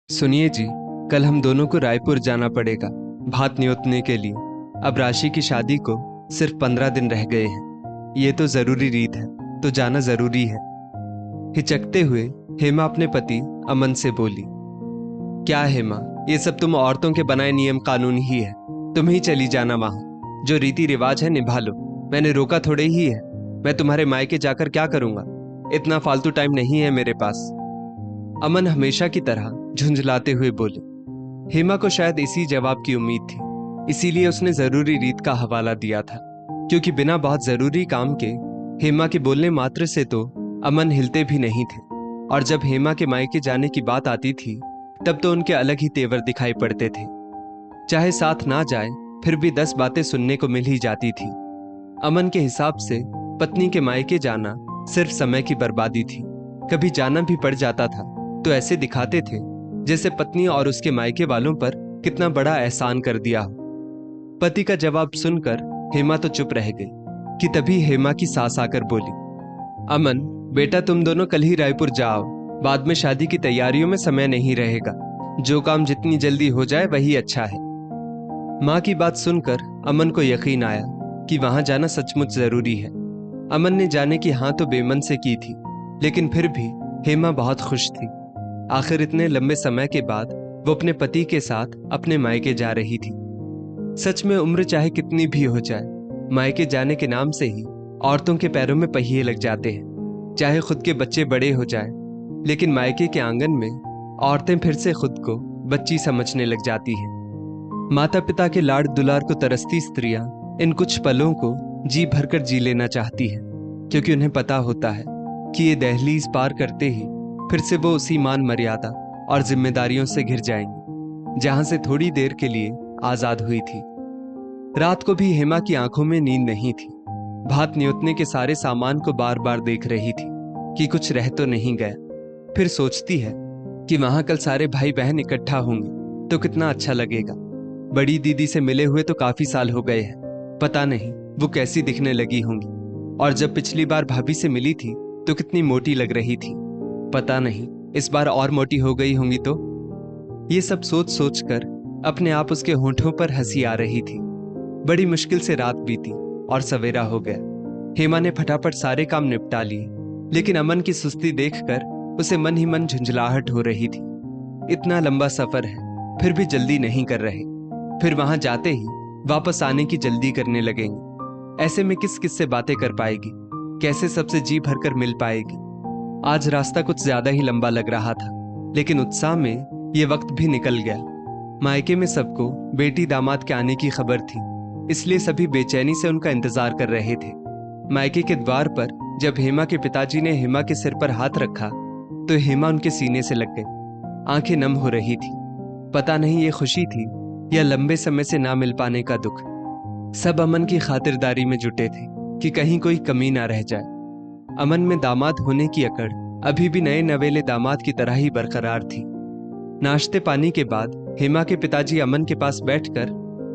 सुनिए जी, कल हम दोनों को रायपुर जाना पड़ेगा भात न्योतने के लिए। अब राशि की शादी को सिर्फ 15 दिन रह गए हैं। ये तो जरूरी रीत है, तो जाना जरूरी है। हिचकते हुए हेमा अपने पति अमन से बोली। क्या हेमा, ये सब तुम औरतों के बनाए नियम कानून ही है। तुम ही चली जाना वहां, जो रीति रिवाज है निभा लो। मैंने रोका थोड़े ही है। मैं तुम्हारे मायके जाकर क्या करूंगा? इतना फालतू टाइम नहीं है मेरे पास। अमन हमेशा की तरह झुंझलाते हुए बोले। हेमा को शायद इसी जवाब की उम्मीद थी, इसीलिए उसने जरूरी रीत का हवाला दिया था। क्योंकि बिना बहुत जरूरी काम के हेमा के बोलने मात्र से तो अमन हिलते भी नहीं थे। और जब हेमा के मायके जाने की बात आती थी, तब तो उनके अलग ही तेवर दिखाई पड़ते थे। चाहे साथ ना जाए, फिर भी 10 बातें सुनने को मिल ही जाती थी। अमन के हिसाब से पत्नी के मायके जाना सिर्फ समय की बर्बादी थी। कभी जाना भी पड़ जाता था तो ऐसे दिखाते थे जैसे पत्नी और उसके मायके वालों पर कितना बड़ा एहसान कर दिया हो। पति का जवाब सुनकर हेमा तो चुप रह गई कि तभी हेमा की सास आकर बोली। अमन बेटा, तुम दोनों कल ही रायपुर जाओ। बाद में शादी की तैयारियों में समय नहीं रहेगा। जो काम जितनी जल्दी हो जाए वही अच्छा है। माँ की बात सुनकर अमन को यकीन आया कि वहां जाना सचमुच जरूरी है। अमन ने जाने की हाँ तो बेमन से की थी, लेकिन फिर भी हेमा बहुत खुश थी। आखिर इतने लंबे समय के बाद वो अपने पति के साथ अपने मायके जा रही थी। सच में उम्र चाहे कितनी भी हो जाए, मायके जाने के नाम से ही औरतों के पैरों में पहिए लग जाते हैं। चाहे खुद के बच्चे बड़े हो जाएं, लेकिन मायके के आंगन में औरतें फिर से खुद को बच्ची समझने लग जाती हैं। माता पिता के लाड दुलार को तरसती स्त्रियां इन कुछ पलों को जी भरकर जी लेना चाहती हैं, क्योंकि उन्हें पता होता है कि ये दहलीज पार करते ही फिर से वो उसी मान मर्यादा और जिम्मेदारियों से घिर जाएंगी जहां से थोड़ी देर के लिए आजाद हुई थी। रात को भी हेमा की आंखों में नींद नहीं थी। भात न्योतने के सारे सामान को बार बार देख रही थी कि कुछ रह तो नहीं गया। फिर सोचती है कि वहां कल सारे भाई बहन इकट्ठा होंगे तो कितना अच्छा लगेगा। बड़ी दीदी से मिले हुए तो काफी साल हो गए हैं, पता नहीं वो कैसी दिखने लगी होंगी। और जब पिछली बार भाभी से मिली थी तो कितनी मोटी लग रही थी, पता नहीं इस बार और मोटी हो गई होंगी तो। ये सब सोच सोच कर अपने आप उसके होंठों पर हंसी आ रही थी। बड़ी मुश्किल से रात बीती और सवेरा हो गया। हेमा ने फटाफट सारे काम निपटा लिए, लेकिन अमन की सुस्ती देखकर उसे मन ही मन झुंझलाहट हो रही थी। इतना लंबा सफर है, फिर भी जल्दी नहीं कर रहे। फिर वहां जाते ही वापस आने की जल्दी करने लगेंगे। ऐसे में किस किस से बातें कर पाएगी, कैसे सबसे जी भरकर मिल पाएगी। आज रास्ता कुछ ज्यादा ही लंबा लग रहा था, लेकिन उत्साह में ये वक्त भी निकल गया। मायके में सबको बेटी दामाद के आने की खबर थी, इसलिए सभी बेचैनी से उनका इंतजार कर रहे थे। मायके के द्वार पर जब हेमा के पिताजी ने हेमा के सिर पर हाथ रखा तो हेमा उनके सीने से लग गई। आंखें नम हो रही थी। पता नहीं ये खुशी थी या लंबे समय से ना मिल पाने का दुख। सब अमन की खातिरदारी में जुटे थे कि कहीं कोई कमी ना रह जाए। अमन में दामाद होने की अकड़ अभी भी नए नवेले दामाद की तरह ही बरकरार थी। नाश्ते पानी के बाद हेमा के पिताजी अमन के पास बैठकर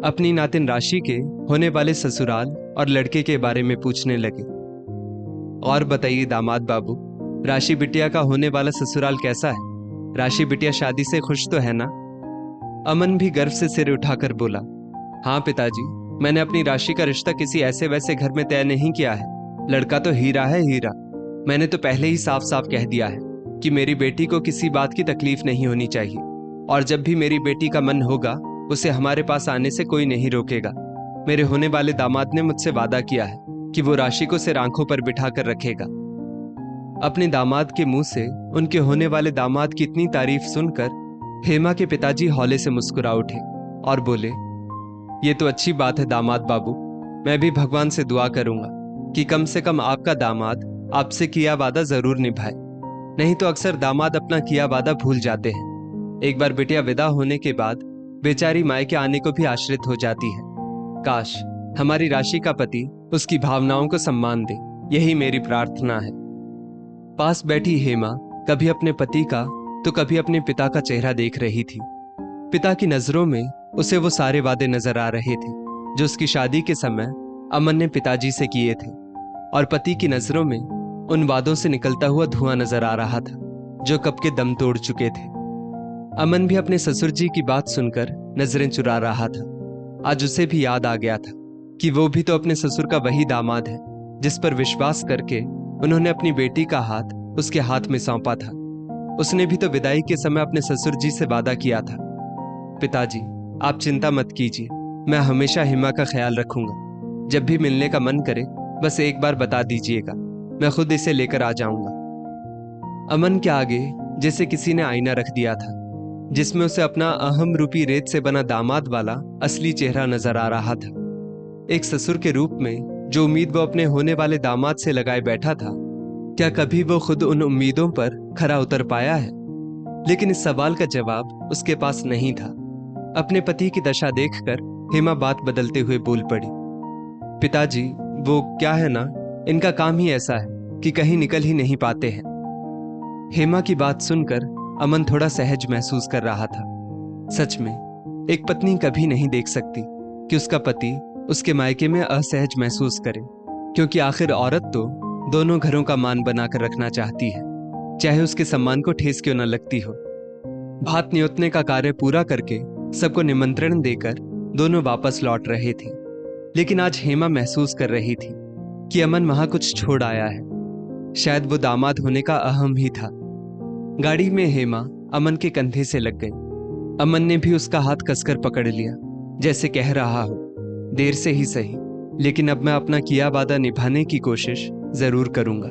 अपनी नातिन राशि के होने वाले ससुराल और लड़के के बारे में पूछने लगे। और बताइए दामाद बाबू, राशि बिटिया का होने वाला ससुराल कैसा है? राशि बिटिया शादी से खुश तो है ना? अमन भी गर्व से सिर उठाकर बोला, हाँ पिताजी, मैंने अपनी राशि का रिश्ता किसी ऐसे वैसे घर में तय नहीं किया है। लड़का तो हीरा है, हीरा। मैंने तो पहले ही साफ साफ कह दिया है कि मेरी बेटी को किसी बात की तकलीफ नहीं होनी चाहिए, और जब भी मेरी बेटी का मन होगा उसे हमारे पास आने से कोई नहीं रोकेगा। मेरे होने वाले दामाद ने मुझसे वादा किया है कि वो राशि को सिर आंखों पर बिठा कर रखेगा। अपने दामाद के मुंह से उनके होने वाले दामाद की इतनी तारीफ सुनकर हेमा के पिताजी हौले से मुस्कुरा उठे और बोले, ये तो अच्छी बात है दामाद बाबू। मैं भी भगवान से दुआ करूंगा कि कम से कम आपका दामाद आपसे किया वादा जरूर निभाए। नहीं तो अक्सर दामाद अपना किया वादा भूल जाते हैं। एक बार बिटिया विदा होने के बाद बेचारी मायके आने को भी आश्रित हो जाती है। काश हमारी राशि का पति उसकी भावनाओं को सम्मान दे, यही मेरी प्रार्थना है। पास बैठी हेमा कभी अपने पति का तो कभी अपने पिता का चेहरा देख रही थी। पिता की नजरों में उसे वो सारे वादे नजर आ रहे थे जो उसकी शादी के समय अमन ने पिताजी से किए थे, और पति की नजरों में उन वादों से निकलता हुआ धुआं नजर आ रहा था जो कब के दम तोड़ चुके थे। अमन भी अपने ससुर जी की बात सुनकर नजरें चुरा रहा था। आज उसे भी याद आ गया था कि वो भी तो अपने ससुर का वही दामाद है जिस पर विश्वास करके उन्होंने अपनी बेटी का हाथ उसके हाथ में सौंपा था। उसने भी तो विदाई के समय अपने ससुर जी से वादा किया था, पिताजी आप चिंता मत कीजिए, मैं हमेशा हेमा का ख्याल रखूंगा। जब भी मिलने का मन करे बस एक बार बता दीजिएगा, मैं खुद इसे लेकर आ जाऊंगा। अमन के आगे जैसे किसी ने आईना रख दिया था जिसमें उसे अपना अहम रूपी रेत से बना दामाद वाला असली चेहरा नजर आ रहा था। एक ससुर के रूप में जो उम्मीद वो अपने होने वाले दामाद से लगाए बैठा था, क्या कभी वो खुद उन उम्मीदों पर खरा उतर पाया है? लेकिन इस सवाल का जवाब उसके पास नहीं था। अपने पति की दशा देखकर हेमा बात बदलते हुए बोल पड़ी, पिताजी वो क्या है ना, इनका काम ही ऐसा है कि कहीं निकल ही नहीं पाते हैं। हेमा की बात सुनकर अमन थोड़ा सहज महसूस कर रहा था। सच में एक पत्नी कभी नहीं देख सकती कि उसका पति उसके मायके में असहज महसूस करे, क्योंकि आखिर औरत तो दोनों घरों का मान बनाकर रखना चाहती है, चाहे उसके सम्मान को ठेस क्यों न लगती हो। भात न्योतने का कार्य पूरा करके सबको निमंत्रण देकर दोनों वापस लौट रहे थे, लेकिन आज हेमा महसूस कर रही थी कि अमन वहां कुछ छोड़ आया है। शायद वो दामाद होने का अहम ही था। गाड़ी में हेमा अमन के कंधे से लग गई। अमन ने भी उसका हाथ कसकर पकड़ लिया, जैसे कह रहा हो, देर से ही सही, लेकिन अब मैं अपना किया वादा निभाने की कोशिश जरूर करूंगा।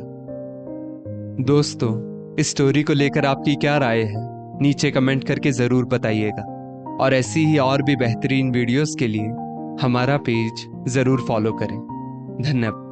दोस्तों, इस स्टोरी को लेकर आपकी क्या राय है, नीचे कमेंट करके जरूर बताइएगा। और ऐसी ही और भी बेहतरीन वीडियोस के लिए हमारा पेज जरूर फॉलो करें। धन्यवाद।